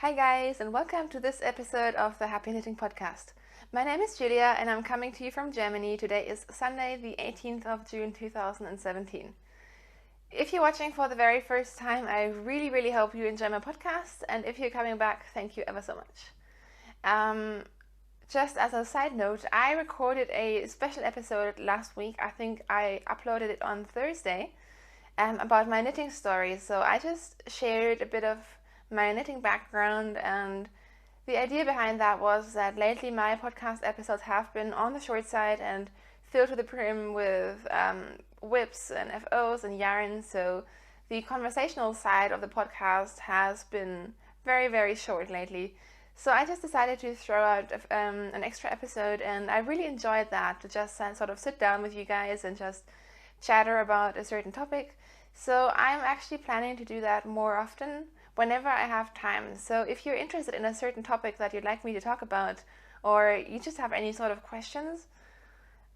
Hi guys, and welcome to this episode of the Happy Knitting Podcast. My name is Julia and I'm coming to you from Germany. Today is Sunday the 18th of June 2017. If you're watching for the very first time, I really hope you enjoy my podcast, and if you're coming back, thank you ever so much. Just as a side note, I recorded a special episode last week. I think I uploaded it on Thursday about my knitting story. So I just shared a bit of my knitting background, and the idea behind that was that lately my podcast episodes have been on the short side and filled to the brim with whips and FOs and yarns. So the conversational side of the podcast has been very short lately. So I just decided to throw out an extra episode, and I really enjoyed that, to just sort of sit down with you guys and just chatter about a certain topic. So I'm actually planning to do that more often whenever I have time. So if you're interested in a certain topic that you'd like me to talk about, or you just have any sort of questions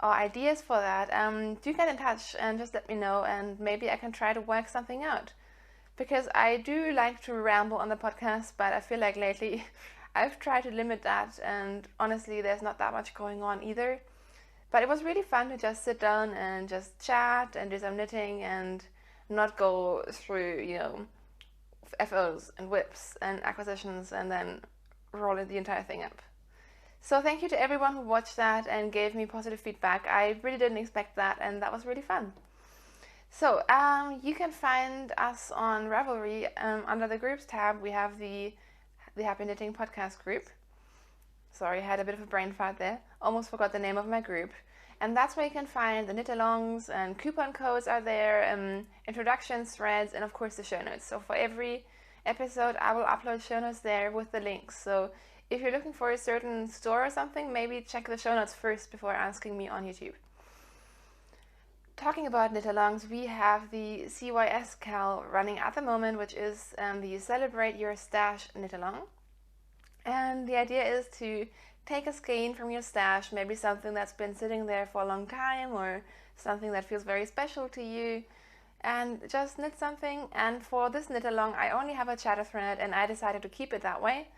or ideas for that, do get in touch and just let me know, and maybe I can try to work something out. Because I do like to ramble on the podcast, but I feel like lately I've tried to limit that, and honestly there's not that much going on either. But it was really fun to just sit down and just chat and do some knitting and not go through, FOs and whips and acquisitions and then roll the entire thing up. So thank you to everyone who watched that and gave me positive feedback. I really didn't expect that, and that was really fun. So you can find us on Ravelry. Under the groups tab, we have the Happy Knitting Podcast group. Sorry, I had a bit of a brain fart there. Almost forgot the name of my group. And that's where you can find the knit-alongs, and coupon codes are there, introductions, threads, and of course the show notes. So for every episode, I will upload show notes there with the links. So if you're looking for a certain store or something, maybe check the show notes first before asking me on YouTube. Talking about knit-alongs, we have the CYS Cal running at the moment, which is the Celebrate Your Stash knit-along. And the idea is to take a skein from your stash, maybe something that's been sitting there for a long time or something that feels very special to you, and just knit something. And for this knit along, I only have a chatter thread, and I decided to keep it that way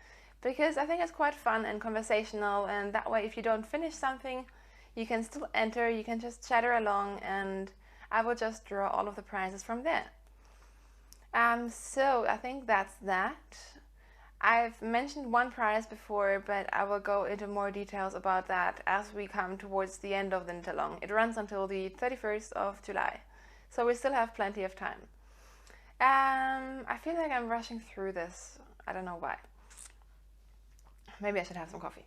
because I think it's quite fun and conversational, and that way if you don't finish something, you can still enter, you can just chatter along, and I will just draw all of the prizes from there. So I think that's that. I've mentioned one prize before, but I will go into more details about that as we come towards the end of the knit-along. It runs until the 31st of July, so we still have plenty of time. I feel like I'm rushing through this. I don't know why. Maybe I should have some coffee.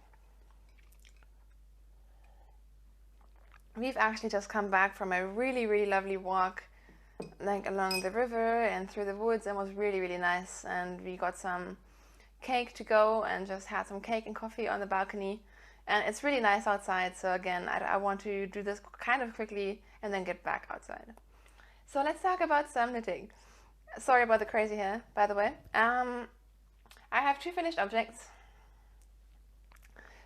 We've actually just come back from a really lovely walk, like along the river and through the woods, and it was really nice. And we got some cake to go and just had some cake and coffee on the balcony, and it's really nice outside. So again, I want to do this kind of quickly and then get back outside. So let's talk about some knitting. Sorry about the crazy hair, by the way. I have two finished objects.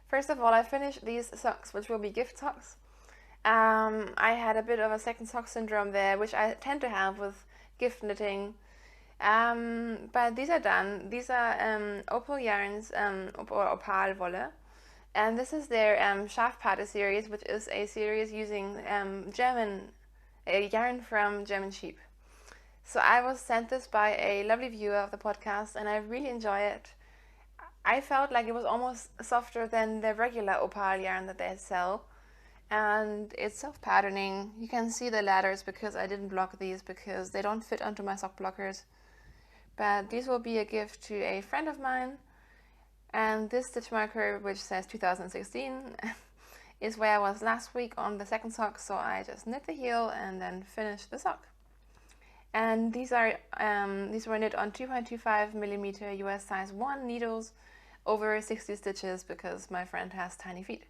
First of all, I finished these socks, which will be gift socks. I had a bit of a second sock syndrome there, which I tend to have with gift knitting. But these are done. These are Opal yarns, or Opal Wolle, and this is their Schafpate series, which is a series using a yarn from German sheep. So I was sent this by a lovely viewer of the podcast, and I really enjoy it. I felt like it was almost softer than the regular Opal yarn that they sell, and it's self-patterning. You can see the ladders because I didn't block these because they don't fit onto my sock blockers. But these will be a gift to a friend of mine. And this stitch marker, which says 2016, is where I was last week on the second sock. So I just knit the heel and then finish the sock. And these were knit on 2.25mm US size 1 needles over 60 stitches because my friend has tiny feet.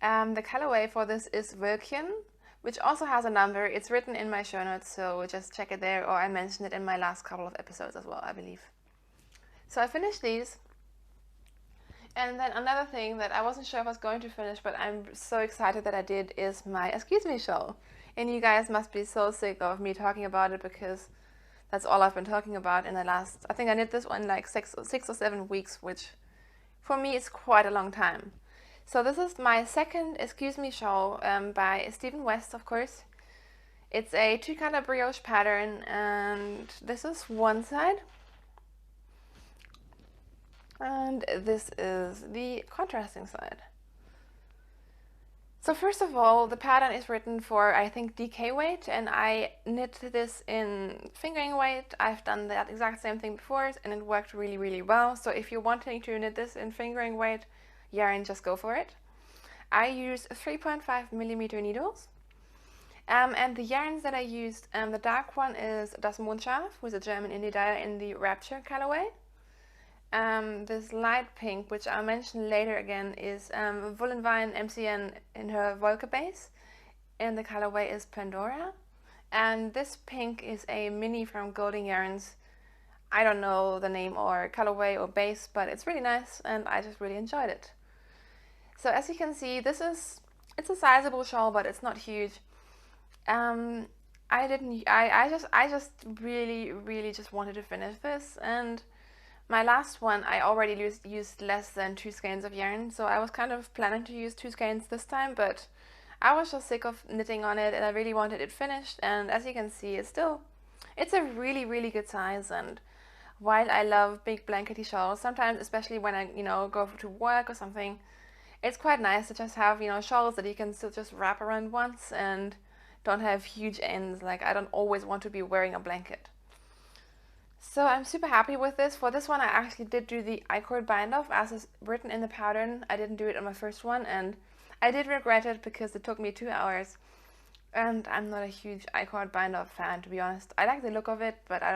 The colorway for this is Wölkchen, which also has a number. It's written in my show notes, so just check it there, or I mentioned it in my last couple of episodes as well, I believe. So I finished these. And then another thing that I wasn't sure if I was going to finish, but I'm so excited that I did, is my Excuse Me shawl. And you guys must be so sick of me talking about it because That's all I've been talking about in the last, I think I knit this one like 6 or 7 weeks, which for me is quite a long time. So this is my second Excuse Me shawl by Stephen West, of course. It's a 2-color brioche pattern, and this is one side. And this is the contrasting side. So first of all, the pattern is written for, I think, DK weight, and I knit this in fingering weight. I've done that exact same thing before, and it worked really, really well. So if you're wanting to knit this in fingering weight yarn, just go for it. I use 3.5mm needles. And the yarns that I used, the dark one is Das Mondschaf, who's a German indie dyer in the Rapture colorway. This light pink, which I'll mention later again, is Wollenwein MCN in her Wolke base, and the colorway is Pandora. And this pink is a mini from Golden Yarns. I don't know the name or colorway or base, but it's really nice, and I just really enjoyed it. So as you can see, it's a sizable shawl, but it's not huge. I just really just wanted to finish this, and my last one I already used less than 2 skeins of yarn, so I was kind of planning to use 2 skeins this time, but I was just sick of knitting on it, and I really wanted it finished. And as you can see, it's a really good size. And while I love big blankety shawls, sometimes, especially when I go to work or something, it's quite nice to just have shawls that you can still just wrap around once and don't have huge ends. Like, I don't always want to be wearing a blanket. So I'm super happy with this. For this one, I actually did do the I-cord bind off as is written in the pattern. I didn't do it on my first one, and I did regret it because it took me 2 hours, and I'm not a huge I-cord bind off fan, to be honest. I like the look of it, but I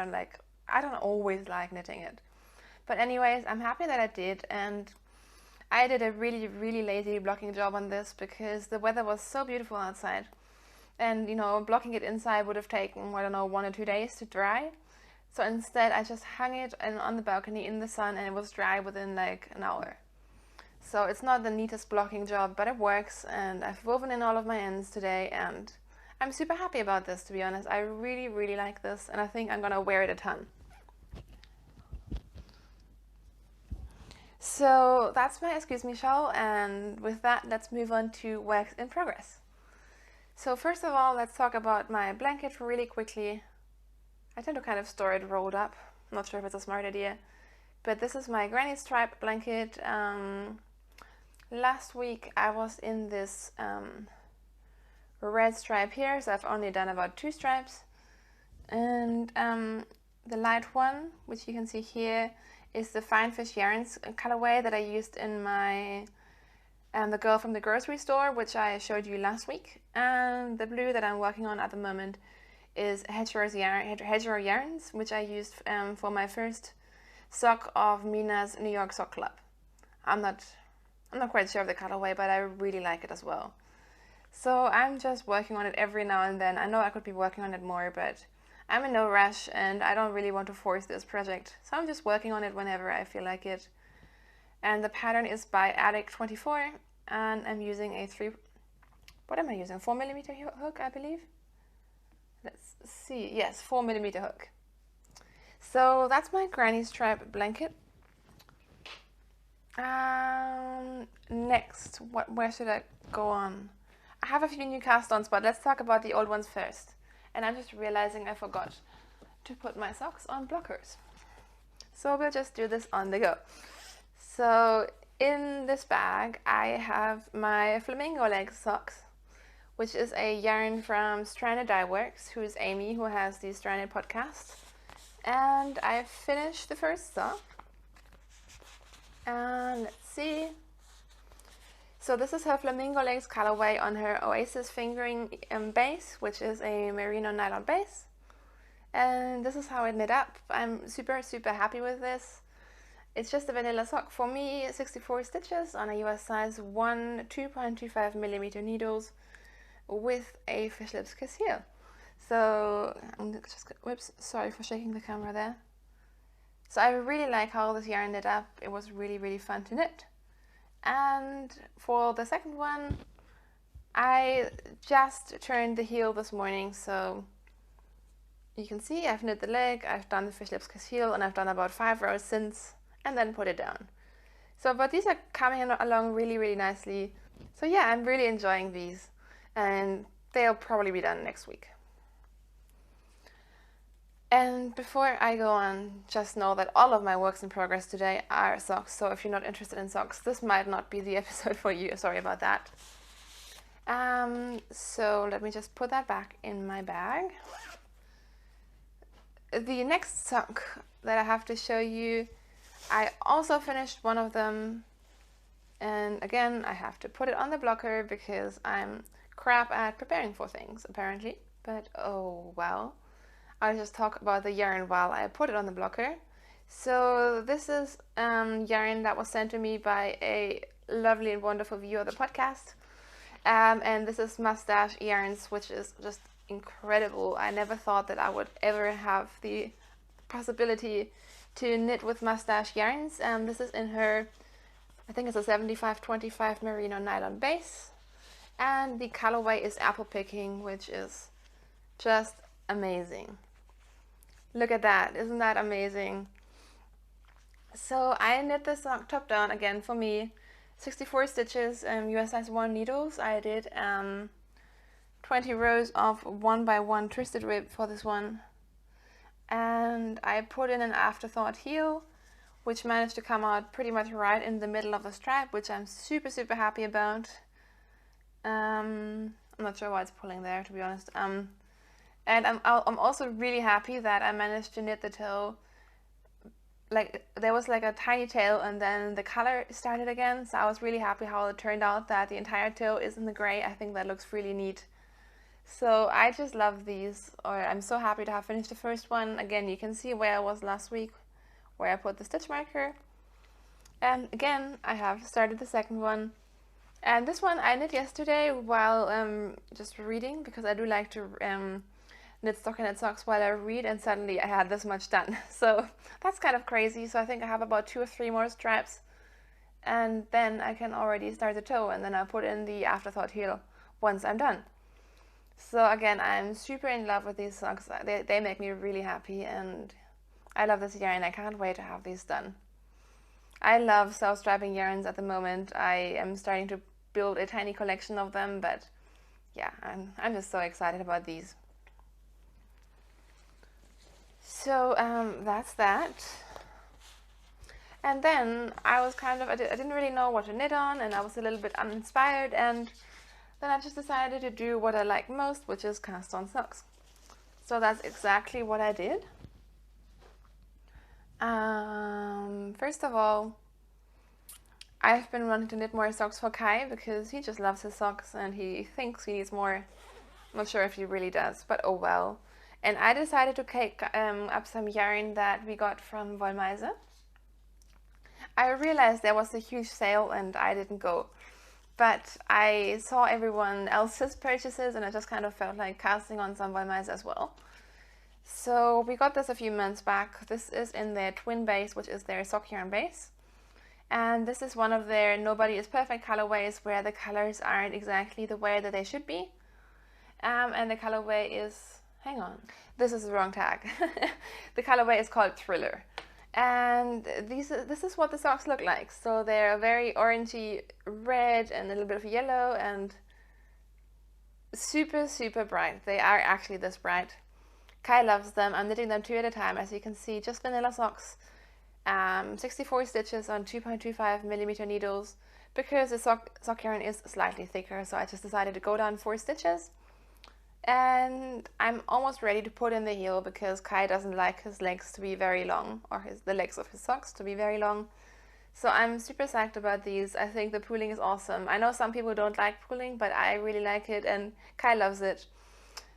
don't always like knitting it. But anyways, I'm happy that I did, and I did a really lazy blocking job on this because the weather was so beautiful outside, and blocking it inside would have taken, I don't know, 1 or 2 days to dry. So instead I just hung it on the balcony in the sun, and it was dry within like an hour. So it's not the neatest blocking job, but it works, and I've woven in all of my ends today, and I'm super happy about this, to be honest. I really like this, and I think I'm gonna wear it a ton. So that's my Excuse Me shawl, and with that, let's move on to works in progress. So first of all, let's talk about my blanket really quickly. I tend to kind of store it rolled up. I'm not sure if it's a smart idea, but this is my granny stripe blanket. Last week I was in this red stripe here, so I've only done about 2 stripes, and the light one, which you can see here, is the Fine Fish Yarns colorway that I used in my The Girl from the Grocery Store, which I showed you last week. And the blue that I'm working on at the moment is Hedgerow Yarns, which I used for my first sock of Mina's New York Sock Club. I'm not quite sure of the colorway, but I really like it as well. So I'm just working on it every now and then. I know I could be working on it more, but I'm in no rush, and I don't really want to force this project. So I'm just working on it whenever I feel like it. And the pattern is by Addict 24, and I'm using a 4mm hook, I believe. Let's see, yes, 4mm hook. So that's my granny stripe blanket. Next, where should I go on? I have a few new cast-ons, but let's talk about the old ones first. And I'm just realizing I forgot to put my socks on blockers. So we'll just do this on the go. So in this bag, I have my Flamingo leg socks, which is a yarn from Stranded Dye Works, who's Amy, who has the Stranded podcast. And I finished the first sock. And let's see. So this is her Flamingo Legs colorway on her Oasis fingering base, which is a merino nylon base. And this is how it knit up. I'm super happy with this. It's just a vanilla sock. For me, 64 stitches on a US size 1 2.25mm needles with a fish lips kiss heel. So I'm just, whoops, sorry for shaking the camera there. So I really like how this yarn knit up. It was really fun to knit. And for the second one, I just turned the heel this morning, so You can see I've knit the leg, I've done the fish lips kiss heel, and I've done about 5 rows since, and then put it down. So, but these are coming along really, really nicely. So yeah, I'm really enjoying these, and they'll probably be done next week. And before I go on, just know that all of my works in progress today are socks. So if you're not interested in socks, this might not be the episode for you. Sorry about that. So let me just put that back in my bag. The next sock that I have to show you, I also finished one of them. And again, I have to put it on the blocker because I'm crap at preparing for things, apparently. But oh well. I'll just talk about the yarn while I put it on the blocker. So this is yarn that was sent to me by a lovely and wonderful viewer of the podcast. And this is Mustache Yarns, which is just incredible. I never thought that I would ever have the possibility to knit with Mustache Yarns. This is in her, I think it's a 75-25 merino nylon base. And the colorway is Apple Picking, which is just amazing. Look at that, isn't that amazing? So I knit this top down again for me, 64 stitches, US size 1 needles. I did 20 rows of 1x1 twisted rib for this one. And I put in an afterthought heel, which managed to come out pretty much right in the middle of the stripe, which I'm super, super happy about. I'm not sure why it's pulling there, to be honest. And I'm also really happy that I managed to knit the toe. Like, there was like a tiny tail and then the color started again. So I was really happy how it turned out that the entire toe is in the gray. I think that looks really neat. So I just love these. Or I'm so happy to have finished the first one. Again, you can see where I was last week, where I put the stitch marker. And again, I have started the second one. And this one I knit yesterday while just reading, because I do like to knit stockinette socks while I read, and suddenly I had this much done. So that's kind of crazy. So I think I have about 2 or 3 more stripes, and then I can already start the toe, and then I'll put in the afterthought heel once I'm done. So again, I'm super in love with these socks. They make me really happy, and I love this yarn. I can't wait to have these done. I love self-striping yarns at the moment. I am starting to build a tiny collection of them, but yeah, I'm just so excited about these. So that's that. And then I was I didn't really know what to knit on, and I was a little bit uninspired, and then I just decided to do what I like most, which is cast on socks. So that's exactly what I did. First of all, I've been wanting to knit more socks for Kai because he just loves his socks and he thinks he needs more. I'm not sure if he really does, but oh well. And I decided to cake up some yarn that we got from Wollmeise. I realized there was a huge sale and I didn't go. But I saw everyone else's purchases and I just kind of felt like casting on some Wollmeise as well. So we got this a few months back. This is in their twin base, which is their sock yarn base. And this is one of their Nobody is Perfect colorways where the colors aren't exactly the way that they should be. And the colorway is... Hang on, this is the wrong tag. The colorway is called Thriller. And this is what the socks look like. So they're very orangey red and a little bit of yellow and super, super bright. They are actually this bright. Kai loves them. I'm knitting them 2 at a time, as you can see, just vanilla socks. 64 stitches on 2.25 millimeter needles because the sock yarn is slightly thicker. So I just decided to go down 4 stitches. And I'm almost ready to put in the heel because Kai doesn't like his legs to be very long, or the legs of his socks to be very long. So I'm super psyched about these. I think the pooling is awesome. I know some people don't like pooling, but I really like it and Kai loves it.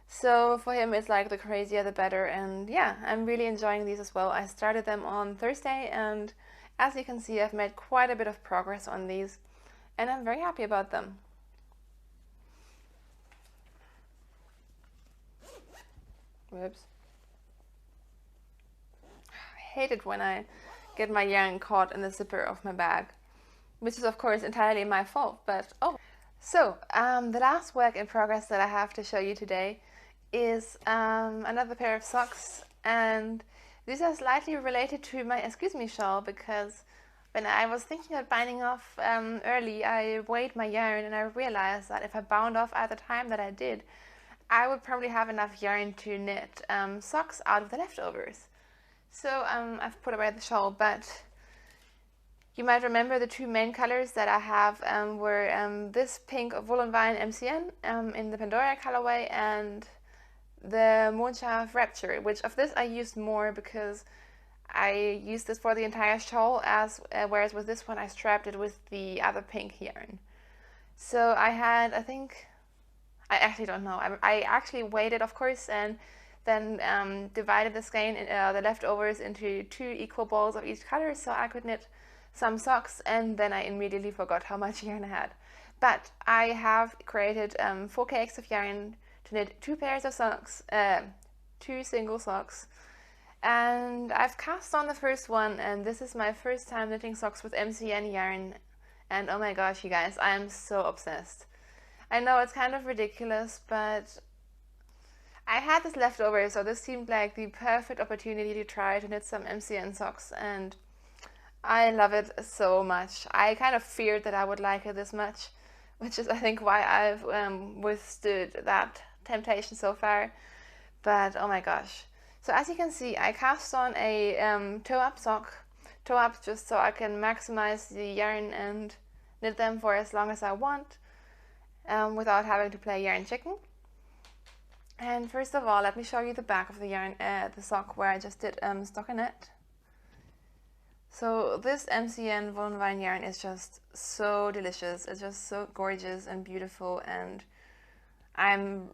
So for him it's like the crazier the better, and yeah, I'm really enjoying these as well. I started them on Thursday and as you can see I've made quite a bit of progress on these and I'm very happy about them. Whoops. I hate it when I get my yarn caught in the zipper of my bag, which is of course entirely my fault, but oh. So, the last work in progress that I have to show you today is another pair of socks, and these are slightly related to my excuse me shawl, because when I was thinking of binding off early, I weighed my yarn and I realized that if I bound off at the time that I did, I would probably have enough yarn to knit socks out of the leftovers. So I've put away the shawl, but you might remember the two main colors that I have were this pink Woolen Vine MCN in the Pandora colorway, and the Moonshaft Rapture, which of this I used more because I used this for the entire shawl, whereas with this one I strapped it with the other pink yarn. So I had, I actually don't know, I actually weighed it, of course, and then divided the skein, the leftovers, into 2 equal balls of each color so I could knit some socks, and then I immediately forgot how much yarn I had. But I have created 4 cakes of yarn to knit 2 pairs of socks, 2 single socks, and I've cast on the first one, and this is my first time knitting socks with MCN yarn, and oh my gosh, you guys, I am so obsessed. I know it's kind of ridiculous, but I had this left over, so this seemed like the perfect opportunity to try to knit some MCN socks, and I love it so much. I kind of feared that I would like it this much, which is I think why I've withstood that temptation so far. But oh my gosh. So as you can see, I cast on a toe-up sock. Toe-up just so I can maximize the yarn and knit them for as long as I want without having to play yarn chicken. And first of all, let me show you the back of the yarn, the sock where I just did stockinette. So this MCN Woolen Vine yarn is just so delicious. It's just so gorgeous and beautiful, and I'm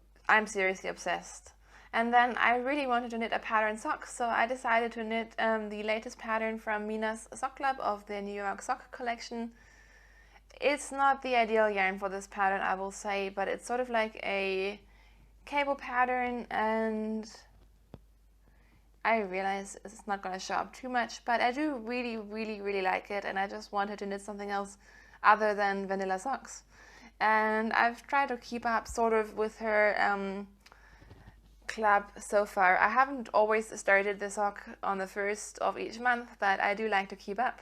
seriously obsessed. And then I really wanted to knit a pattern sock, so I decided to knit the latest pattern from Mina's Sock Club of the New York Sock collection. It's not the ideal yarn for this pattern, I will say, but it's sort of like a cable pattern, and I realize it's not going to show up too much, but I do really like it, and I just wanted to knit something else other than vanilla socks. And I've tried to keep up sort of with her club so far. I haven't always started the sock on the 1st of each month, but I do like to keep up.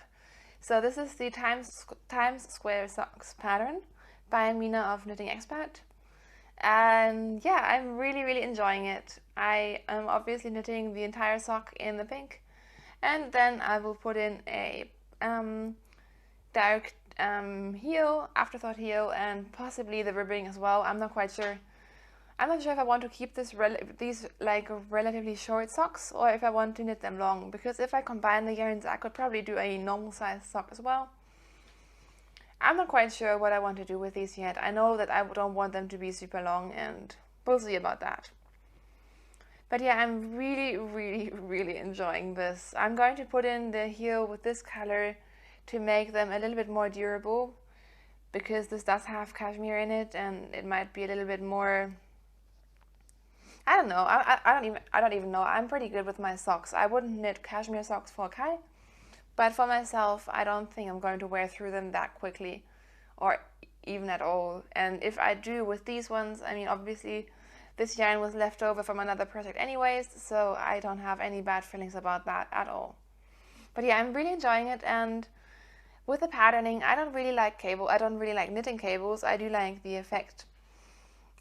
So this is the Times Square Socks pattern by Mina of Knitting Expert. And yeah, I'm really enjoying it. I am obviously knitting the entire sock in the pink, and then I will put in a dark heel, afterthought heel, and possibly the ribbing as well. I'm not quite sure. I'm not sure if I want to keep these like relatively short socks, or if I want to knit them long, because if I combine the yarns I could probably do a normal size sock as well. I'm not quite sure what I want to do with these yet. I know that I don't want them to be super long, and we'll see about that. But yeah, I'm really enjoying this. I'm going to put in the heel with this color to make them a little bit more durable, because this does have cashmere in it, and it might be a little bit more, I don't know. I don't even know. I'm pretty good with my socks. I wouldn't knit cashmere socks for Kai, but for myself, I don't think I'm going to wear through them that quickly, or even at all. And if I do with these ones, I mean, obviously this yarn was left over from another project anyways, so I don't have any bad feelings about that at all. But yeah, I'm really enjoying it. And with the patterning, I don't really like knitting cables. I do like the effect.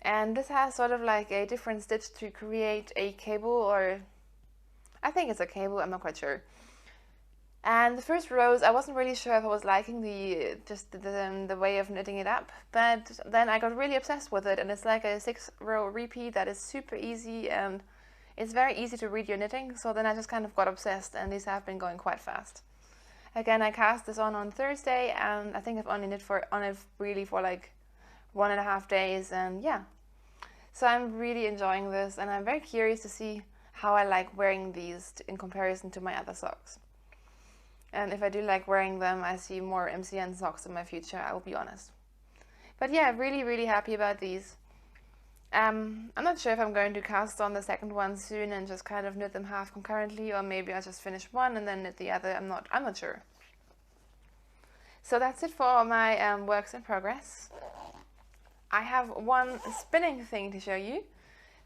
And this has sort of like a different stitch to create a cable, or I think it's a cable, I'm not quite sure. And the first rows, I wasn't really sure if I was liking the way of knitting it up, but then I got really obsessed with it, and it's like a 6-row repeat that is super easy, and it's very easy to read your knitting, so then I just kind of got obsessed, and these have been going quite fast. Again, I cast this on Thursday, and I think I've only knit on it really for like 1.5 days, and yeah. So I'm really enjoying this, and I'm very curious to see how I like wearing these in comparison to my other socks. And if I do like wearing them, I see more MCN socks in my future, I will be honest. But yeah, really happy about these. I'm not sure if I'm going to cast on the second one soon and just kind of knit them half concurrently, or maybe I'll just finish one and then knit the other. I'm not sure. So that's it for my works in progress. I have one spinning thing to show you.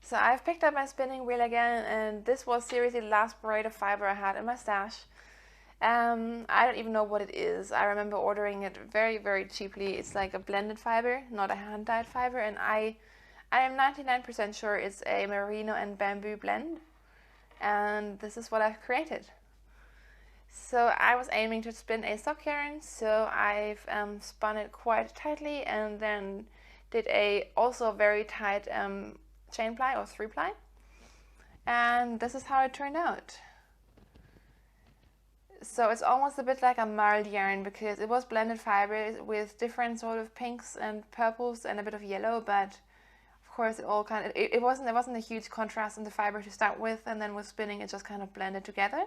So I've picked up my spinning wheel again, and this was seriously the last braid of fiber I had in my stash. I don't even know what it is. I remember ordering it very, very cheaply. It's like a blended fiber, not a hand-dyed fiber, and I am 99% sure it's a merino and bamboo blend, and this is what I've created. So I was aiming to spin a sock yarn, so I've spun it quite tightly and then did a also very tight chain ply or 3-ply, and this is how it turned out. So it's almost a bit like a marled yarn because it was blended fiber with different sort of pinks and purples and a bit of yellow, but of course it all kind of, it wasn't a huge contrast in the fiber to start with, and then with spinning it just kind of blended together.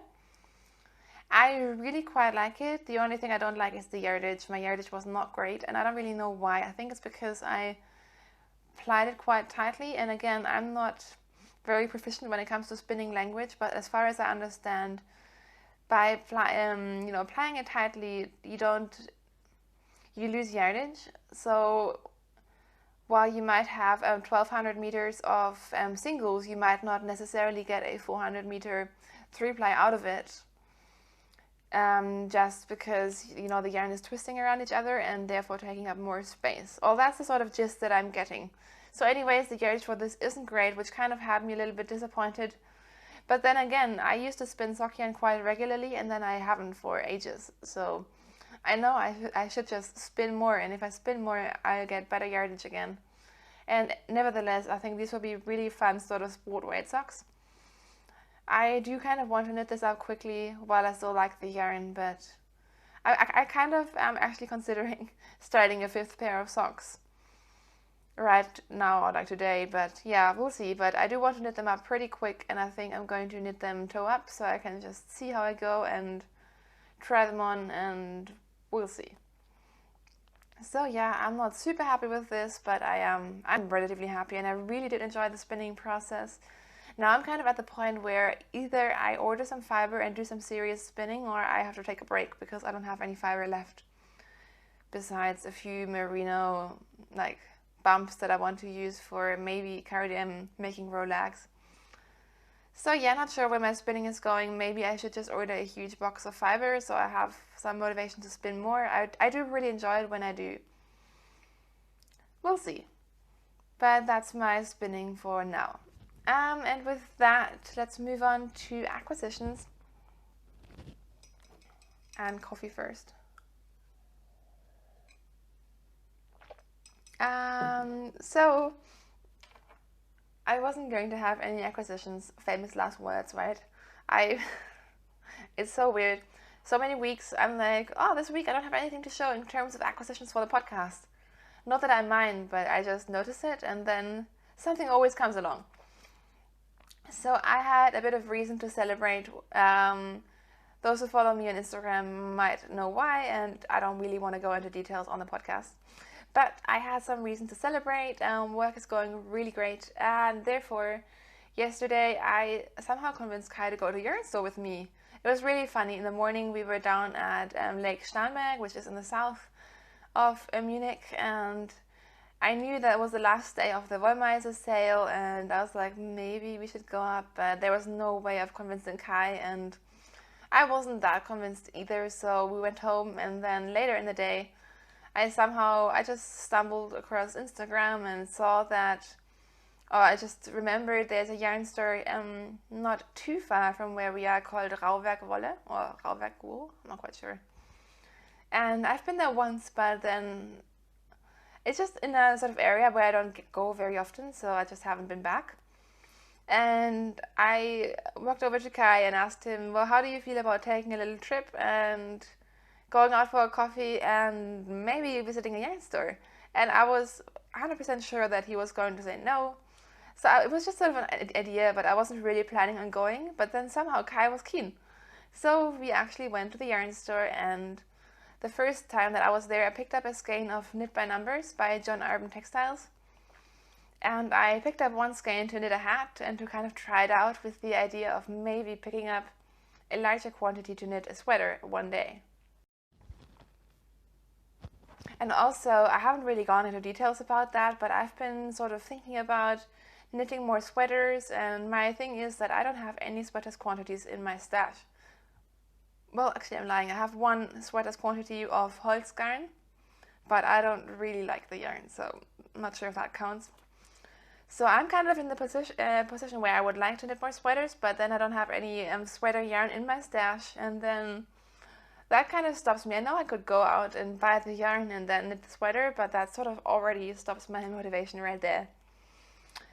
I really quite like it. The only thing I don't like is the yardage. My yardage was not great, and I don't really know why. I think it's because I plied it quite tightly, and again, I'm not very proficient when it comes to spinning language, but as far as I understand, by applying it tightly, you lose yardage. So while you might have 1200 meters of singles, you might not necessarily get a 400 meter 3-ply out of it, just because the yarn is twisting around each other and therefore taking up more space. Well, that's the sort of gist that I'm getting. So anyways, the yardage for this isn't great, which kind of had me a little bit disappointed. But then again, I used to spin sock yarn quite regularly, and then I haven't for ages. So I know I should just spin more, and if I spin more, I'll get better yardage again. And nevertheless, I think these will be really fun sort of sport weight socks. I do kind of want to knit this up quickly while I still like the yarn, but I kind of am actually considering starting a 5th pair of socks right now or like today, but yeah, we'll see. But I do want to knit them up pretty quick, and I think I'm going to knit them toe up so I can just see how I go and try them on, and we'll see. So yeah, I'm not super happy with this, but I'm relatively happy, and I really did enjoy the spinning process. Now I'm kind of at the point where either I order some fiber and do some serious spinning, or I have to take a break because I don't have any fiber left besides a few merino like bumps that I want to use for maybe cardigan making rollags. So yeah, not sure where my spinning is going. Maybe I should just order a huge box of fiber so I have some motivation to spin more. I do really enjoy it when I do. We'll see. But that's my spinning for now. And with that, let's move on to acquisitions and coffee first. So I wasn't going to have any acquisitions, famous last words, right? It's so weird. So many weeks I'm like, oh, this week I don't have anything to show in terms of acquisitions for the podcast. Not that I mind, but I just notice it, and then something always comes along. So I had a bit of reason to celebrate. Those who follow me on Instagram might know why, and I don't really want to go into details on the podcast. But I had some reason to celebrate. Work is going really great, and therefore, yesterday I somehow convinced Kai to go to yarn store with me. It was really funny. In the morning we were down at Lake Starnberg, which is in the south of Munich, and I knew that was the last day of the Wollmeise sale, and I was like, maybe we should go up, but there was no way of convincing Kai, and I wasn't that convinced either, so we went home, and then later in the day, I just stumbled across Instagram and saw that, I just remembered there's a yarn store not too far from where we are called Rauwerk Wolle, or Rauwerk Wool, I'm not quite sure. And I've been there once, but then it's just in a sort of area where I don't go very often, so I just haven't been back. And I walked over to Kai and asked him, well, how do you feel about taking a little trip and going out for a coffee and maybe visiting a yarn store? And I was 100% sure that he was going to say no. So it was just sort of an idea, but I wasn't really planning on going. But then somehow Kai was keen. So we actually went to the yarn store, and the first time that I was there, I picked up a skein of Knit by Numbers by John Urban Textiles. And I picked up one skein to knit a hat and to kind of try it out with the idea of maybe picking up a larger quantity to knit a sweater one day. And also, I haven't really gone into details about that, but I've been sort of thinking about knitting more sweaters, and my thing is that I don't have any sweaters quantities in my stash. Well, actually I'm lying, I have one sweaters quantity of Holzgarn, but I don't really like the yarn, so I'm not sure if that counts. So I'm kind of in the position where I would like to knit more sweaters, but then I don't have any sweater yarn in my stash, and then that kind of stops me. I know I could go out and buy the yarn and then knit the sweater, but that sort of already stops my motivation right there.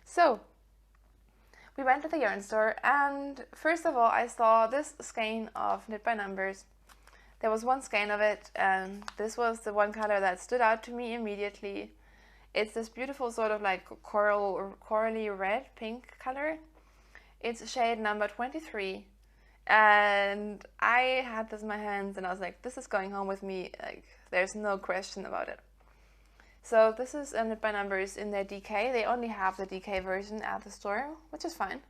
So we went to the yarn store, and first of all I saw this skein of Knit by Numbers. There was one skein of it, and this was the one color that stood out to me immediately. It's this beautiful sort of like corally red pink color. It's shade number 23, and I had this in my hands and I was like, this is going home with me, like there's no question about it. So this is Knit by Numbers in their DK. They only have the DK version at the store, which is fine.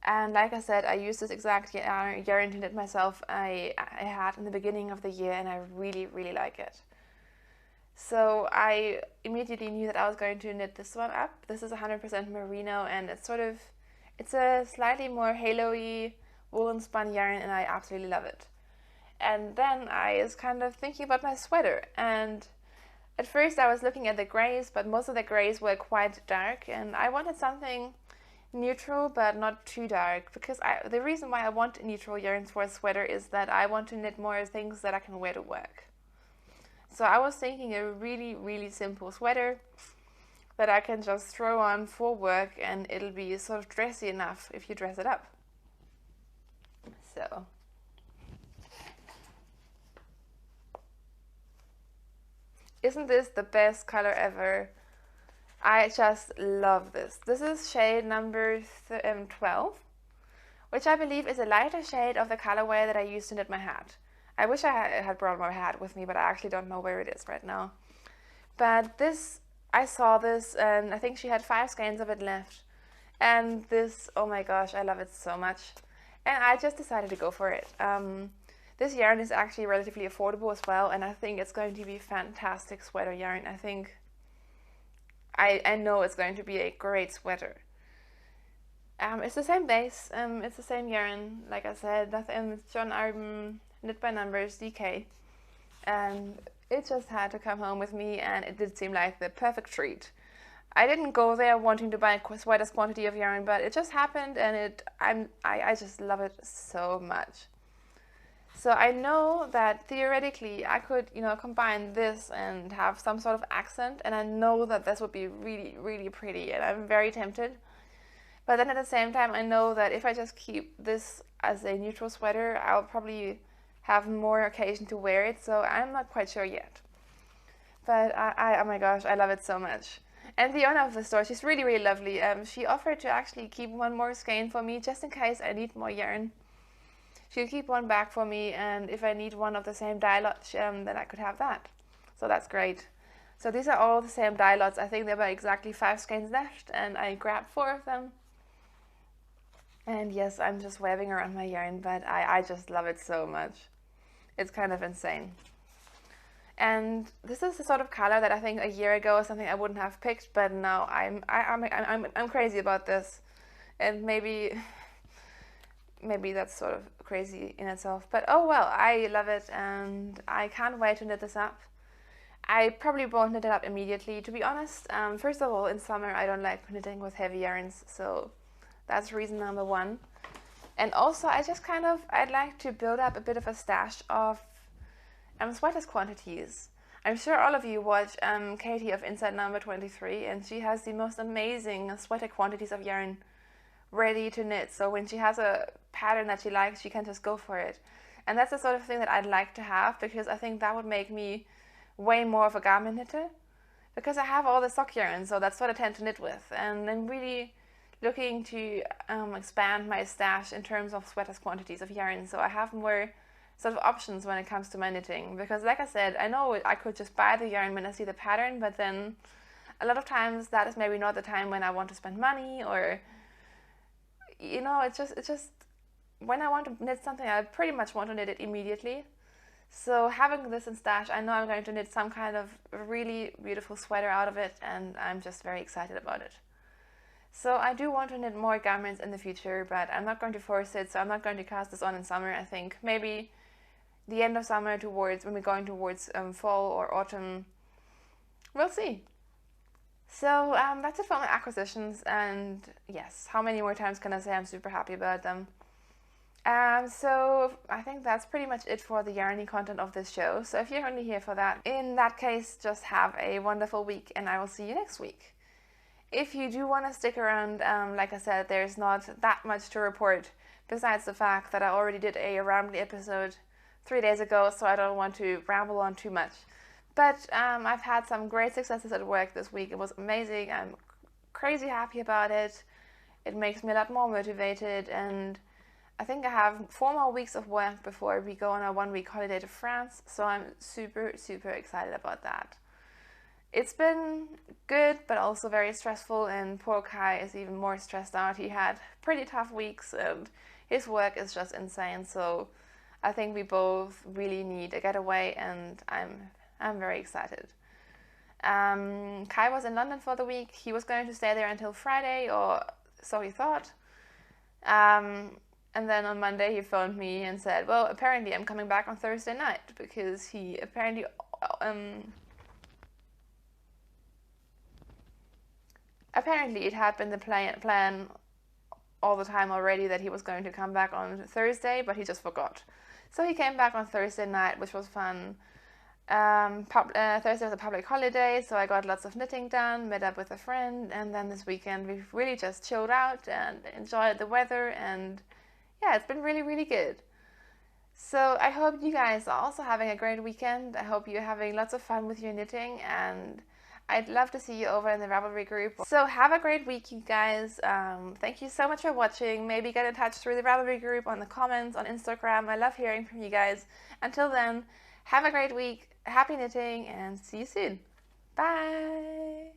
And like I said, I used this exact yarn to knit myself I had in the beginning of the year, and I really, really like it. So I immediately knew that I was going to knit this one up. This is 100% merino, and it's a slightly more halo-y woolen spun yarn, and I absolutely love it. And then I was kind of thinking about my sweater, and at first I was looking at the grays, but most of the grays were quite dark, and I wanted something neutral but not too dark, because the reason why I want neutral yarns for a sweater is that I want to knit more things that I can wear to work. So I was thinking a really, really simple sweater that I can just throw on for work, and it'll be sort of dressy enough if you dress it up. So isn't this the best color ever? I just love this. This is shade number 12, which I believe is a lighter shade of the colorway that I used to knit my hat. I wish I had brought my hat with me, but I actually don't know where it is right now. But this, I saw this, and I think she had 5 skeins of it left. And this, oh my gosh, I love it so much. And I just decided to go for it. This yarn is actually relatively affordable as well, and I think it's going to be fantastic sweater yarn. I know it's going to be a great sweater. It's the same base, it's the same yarn, like I said, it's John Arden Knit by Numbers DK, and it just had to come home with me, and it did seem like the perfect treat. I didn't go there wanting to buy a sweater's quantity of yarn, but it just happened, and I just love it so much. So I know that theoretically I could, combine this and have some sort of accent, and I know that this would be really, really pretty, and I'm very tempted. But then at the same time, I know that if I just keep this as a neutral sweater, I'll probably have more occasion to wear it, so I'm not quite sure yet. But oh my gosh, I love it so much. And the owner of the store, she's really, really lovely. She offered to actually keep one more skein for me, just in case I need more yarn. She'll keep one back for me, and if I need one of the same dye lot, then I could have that. So that's great. So these are all the same dye lots. I think there were exactly 5 skeins left, and I grabbed 4 of them. And yes, I'm just webbing around my yarn, but I just love it so much. It's kind of insane. And this is the sort of color that I think a year ago was something I wouldn't have picked, but now I'm crazy about this, and maybe that's sort of crazy in itself. But oh well, I love it, and I can't wait to knit this up. I probably won't knit it up immediately, to be honest. First of all, in summer I don't like knitting with heavy yarns, so that's reason number 1. And also, I'd like to build up a bit of a stash of sweaters quantities. I'm sure all of you watch Katie of Inside Number 23, and she has the most amazing sweater quantities of yarn ready to knit. So when she has a pattern that she likes, she can just go for it. And that's the sort of thing that I'd like to have, because I think that would make me way more of a garment knitter, because I have all the sock yarn, so that's what I tend to knit with. And I'm really looking to expand my stash in terms of sweaters quantities of yarn, so I have more sort of options when it comes to my knitting. Because like I said, I know I could just buy the yarn when I see the pattern, but then a lot of times that is maybe not the time when I want to spend money, or it's just when I want to knit something, I pretty much want to knit it immediately. So having this in stash, I know I'm going to knit some kind of really beautiful sweater out of it, and I'm just very excited about it. So I do want to knit more garments in the future, but I'm not going to force it, so I'm not going to cast this on in summer. I think maybe the end of summer towards when we're going towards fall or autumn. We'll see. So that's it for my acquisitions, and yes, how many more times can I say I'm super happy about them? So I think that's pretty much it for the yarny content of this show. So if you're only here for that, in that case, just have a wonderful week, and I will see you next week. If you do want to stick around, like I said, there's not that much to report besides the fact that I already did a Ravelry episode 3 days ago, so I don't want to ramble on too much. But I've had some great successes at work this week. It was amazing. I'm crazy happy about it. It makes me a lot more motivated, and I think I have 4 more weeks of work before we go on a 1-week holiday to France, so I'm super, super excited about that. It's been good, but also very stressful, and poor Kai is even more stressed out. He had pretty tough weeks, and his work is just insane, so I think we both really need a getaway, and I'm very excited. Kai was in London for the week. He was going to stay there until Friday, or so he thought. And then on Monday he phoned me and said, well, apparently I'm coming back on Thursday night, because he apparently it had been the plan all the time already that he was going to come back on Thursday, but he just forgot. So he came back on Thursday night, which was fun. Thursday was a public holiday, so I got lots of knitting done, met up with a friend, and then this weekend we've really just chilled out and enjoyed the weather, and yeah, it's been really, really good. So I hope you guys are also having a great weekend. I hope you're having lots of fun with your knitting, and I'd love to see you over in the Ravelry group. So have a great week, you guys. Thank you so much for watching. Maybe get in touch through the Ravelry group, on the comments, on Instagram. I love hearing from you guys. Until then, have a great week, happy knitting, and see you soon. Bye!